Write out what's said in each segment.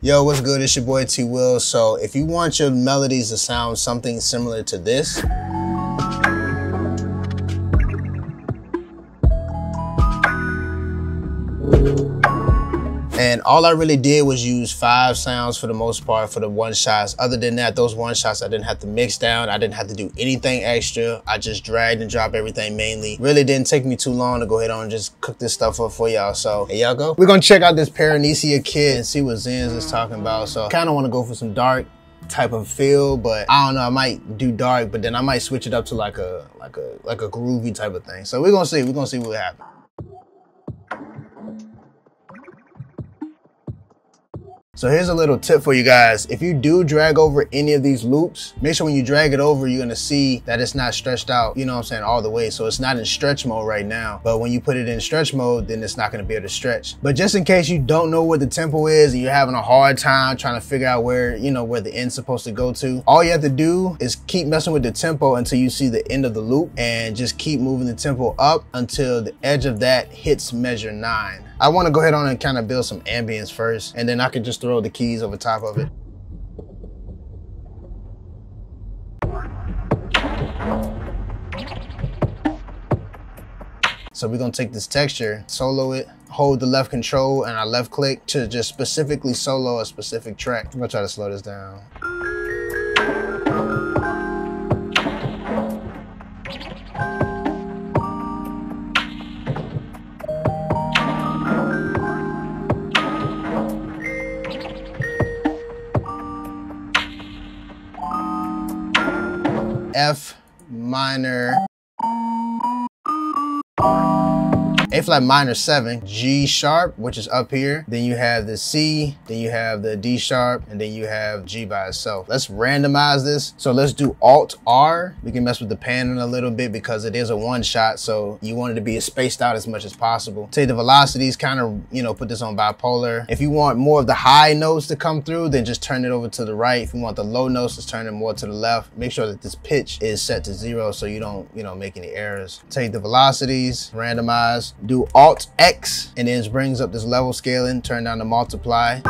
Yo, what's good? It's your boy T Will. So if you want your melodies to sound something similar to this, and all I really did was use 5 sounds for the most part for the one shots. Other than that, those one shots I didn't have to mix down. I didn't have to do anything extra. I just dragged and dropped everything mainly. Really didn't take me too long to go ahead on and just cook this stuff up for y'all. So here y'all go. We're gonna check out this PARAMNESIA Kit and see what Zenz is talking about. So I kind of want to go for some dark type of feel, but I don't know, I might do dark, but then I might switch it up to like a groovy type of thing. So we're gonna see what happens. So here's a little tip for you guys. If you do drag over any of these loops, make sure when you drag it over, you're gonna see that it's not stretched out, you know what I'm saying, all the way. So it's not in stretch mode right now. But when you put it in stretch mode, then it's not gonna be able to stretch. But just in case you don't know what the tempo is and you're having a hard time trying to figure out where, you know, where the end's supposed to go to, all you have to do is keep messing with the tempo until you see the end of the loop and just keep moving the tempo up until the edge of that hits measure 9. I want to go ahead on and kind of build some ambience first, and then I can just throw the keys over top of it. So we're gonna take this texture, solo it, hold the left control and I left click to just specifically solo a specific track. I'm gonna try to slow this down. F minor, A flat minor 7, G sharp, which is up here. Then you have the C, then you have the D sharp, and then you have G by itself. Let's randomize this. So let's do Alt R. We can mess with the panning a little bit because it is a one shot, so you want it to be spaced out as much as possible. Take the velocities, kind of, you know, put this on bipolar. If you want more of the high notes to come through, then just turn it over to the right. If you want the low notes, just turn it more to the left. Make sure that this pitch is set to 0 so you don't, you know, make any errors. Take the velocities, randomize, do Alt X, and then it brings up this level scaling, turn down the multiply.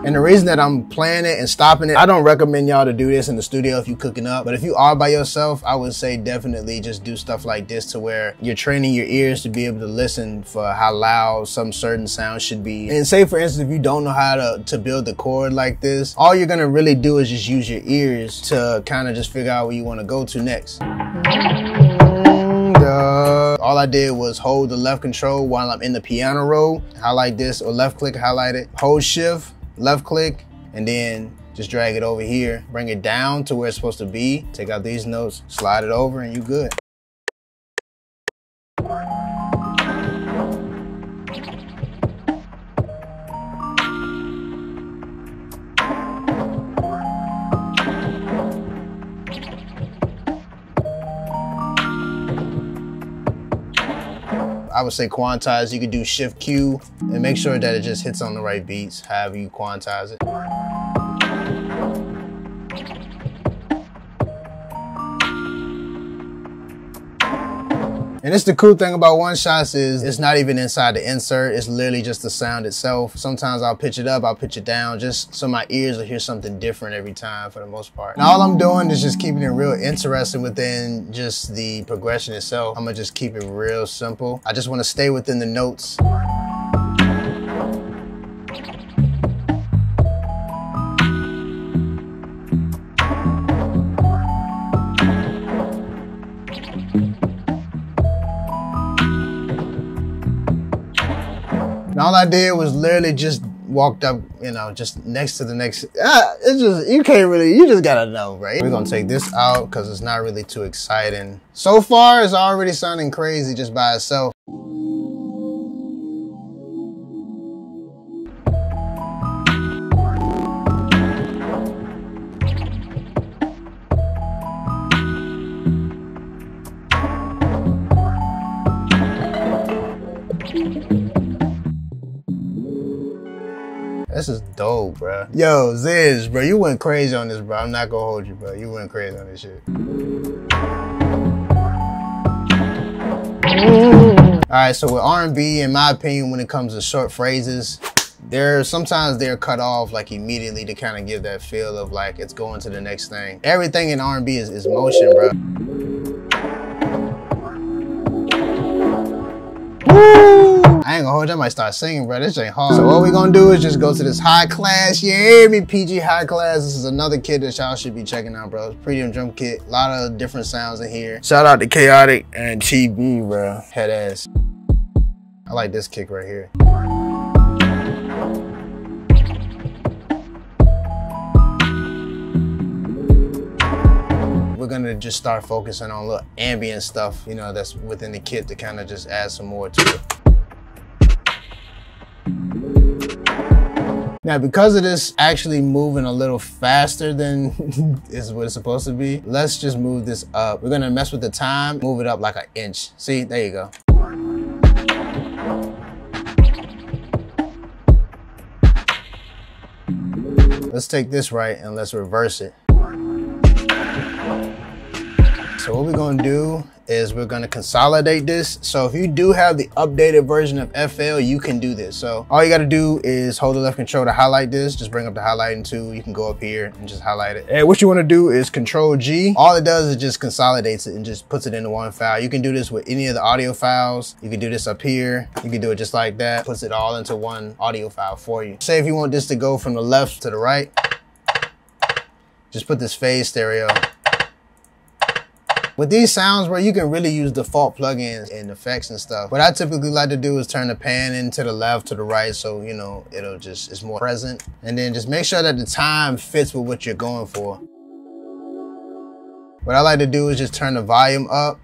And the reason that I'm playing it and stopping it, I don't recommend y'all to do this in the studio if you're cooking up, but if you are by yourself, I would say definitely just do stuff like this to where you're training your ears to be able to listen for how loud some certain sounds should be. And say for instance, if you don't know how to build the chord like this, all you're gonna really do is just use your ears to kind of just figure out where you wanna go to next. All I did was hold the left control while I'm in the piano roll, highlight this, or left click, highlight it, hold shift, left click, and then just drag it over here, bring it down to where it's supposed to be, take out these notes, slide it over, and you good. I would say quantize. You could do Shift Q and make sure that it just hits on the right beats, however you quantize it. And it's the cool thing about one shots is it's not even inside the insert. It's literally just the sound itself. Sometimes I'll pitch it up, I'll pitch it down, just so my ears will hear something different every time for the most part. And all I'm doing is just keeping it real interesting within just the progression itself. I'm gonna just keep it real simple. I just wanna stay within the notes. And all I did was literally just walked up, you know, just next to the next. It's just, you just gotta know, right? We're gonna take this out because it's not really too exciting. So far, it's already sounding crazy just by itself. This is dope, bro. Yo, Zenz, bro, you went crazy on this, bro. I'm not gonna hold you, bro. You went crazy on this shit. right, so with R&B, in my opinion, when it comes to short phrases, sometimes they're cut off like immediately to kind of give that feel of like it's going to the next thing. Everything in R&B is motion, bro. Woo! I ain't gonna hold you, I might start singing, bro. This ain't hard. So what we gonna do is just go to this high class. You hear me? PG high class. This is another kit that y'all should be checking out, bro. Premium drum kit. A lot of different sounds in here. Shout out to Chaotic and TB, bro. Head ass. I like this kick right here. We're gonna just start focusing on a little ambient stuff, you know, that's within the kit to kind of just add some more to it. Now, because of this actually moving a little faster than is what it's supposed to be, let's just move this up. We're gonna mess with the time, move it up like an inch. See, there you go. Let's take this right and let's reverse it. So what we're gonna do is we're gonna consolidate this. So if you do have the updated version of FL, you can do this. So all you gotta do is hold the left control to highlight this. Just bring up the highlighting tool. You can go up here and just highlight it. And what you wanna do is Control G. All it does is just consolidates it and just puts it into one file. You can do this with any of the audio files. You can do this up here. You can do it just like that. Puts it all into one audio file for you. Say if you want this to go from the left to the right, just put this phase stereo. With these sounds, bro, you can really use default plugins and effects and stuff. What I typically like to do is turn the pan in to the left, to the right, so, you know, it's more present. And then just make sure that the time fits with what you're going for. What I like to do is just turn the volume up,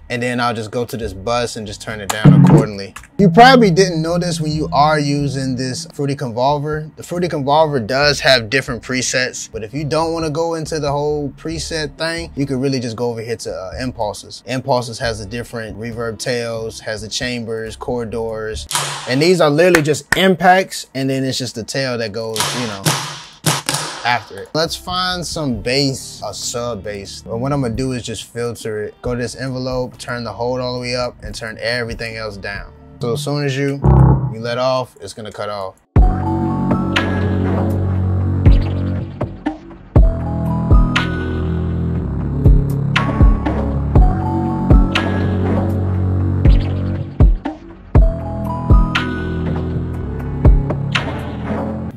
and then I'll just go to this bus and just turn it down accordingly. You probably didn't know this when you are using this Fruity Convolver. The Fruity Convolver does have different presets, but if you don't want to go into the whole preset thing, you can really just go over here to Impulses. Impulses has the different reverb tails, has the chambers, corridors, and these are literally just impacts, and then it's just the tail that goes, you know, after it. Let's find some bass, a sub bass. But what I'm gonna do is just filter it. Go to this envelope, turn the hold all the way up, and turn everything else down. So as soon as you let off, it's gonna cut off.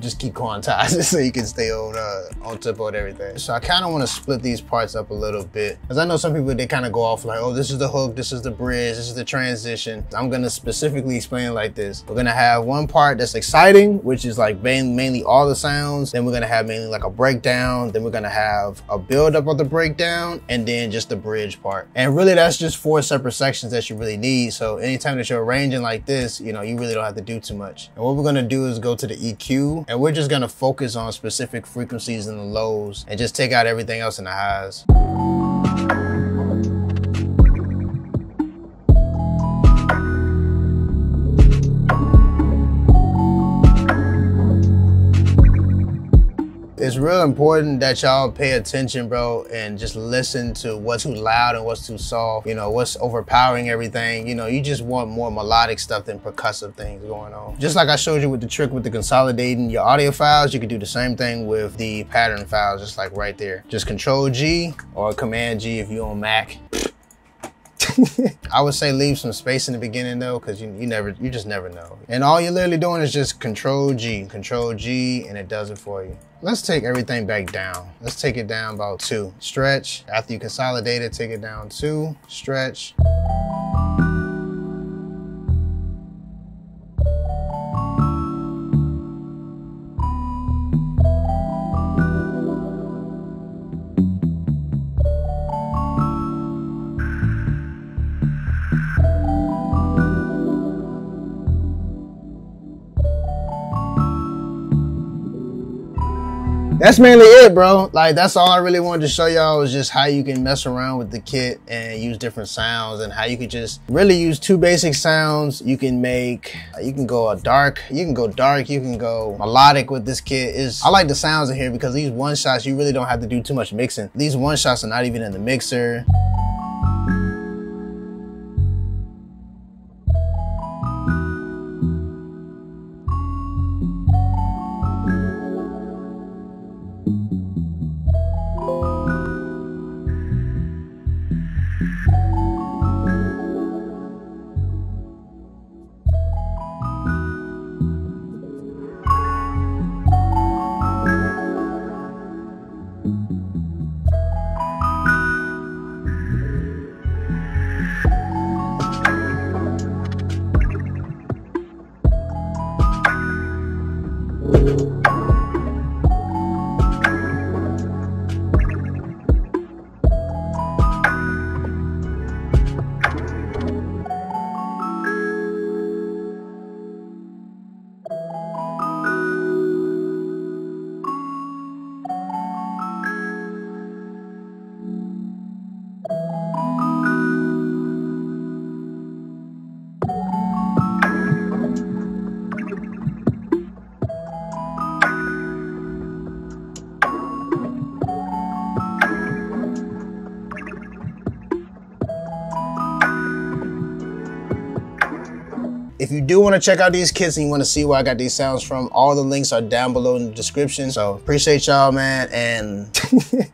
Just keep quantizing so you can stay on tempo and everything. So I kind of want to split these parts up a little bit, because I know some people, they kind of go off like, oh, this is the hook, this is the bridge, this is the transition. I'm going to specifically explain it like this. We're going to have one part that's exciting, which is like mainly all the sounds. Then we're going to have mainly like a breakdown. Then we're going to have a build up of the breakdown, and then just the bridge part. And really that's just 4 separate sections that you really need. So anytime that you're arranging like this, you know, you really don't have to do too much. And what we're going to do is go to the EQ, and we're just gonna focus on specific frequencies in the lows and just take out everything else in the highs. It's real important that y'all pay attention, bro, and just listen to what's too loud and what's too soft, you know, what's overpowering everything. You know, you just want more melodic stuff than percussive things going on. Just like I showed you with the trick with the consolidating your audio files, you can do the same thing with the pattern files, just like right there. Just Control G or Command G if you're on Mac. I would say leave some space in the beginning though, because you just never know. And all you're literally doing is just Control G, and it does it for you. Let's take everything back down. Let's take it down about 2. Stretch. After you consolidate it, take it down 2. Stretch. That's mainly it, bro. Like, that's all I really wanted to show y'all, was just how you can mess around with the kit and use different sounds, and how you could just really use 2 basic sounds. You can go dark, you can go melodic with this kit. I like the sounds in here because these one shots, you really don't have to do too much mixing. These one shots are not even in the mixer. if you do want to check out these kits and you want to see where I got these sounds from, all the links are down below in the description. So appreciate y'all, man, and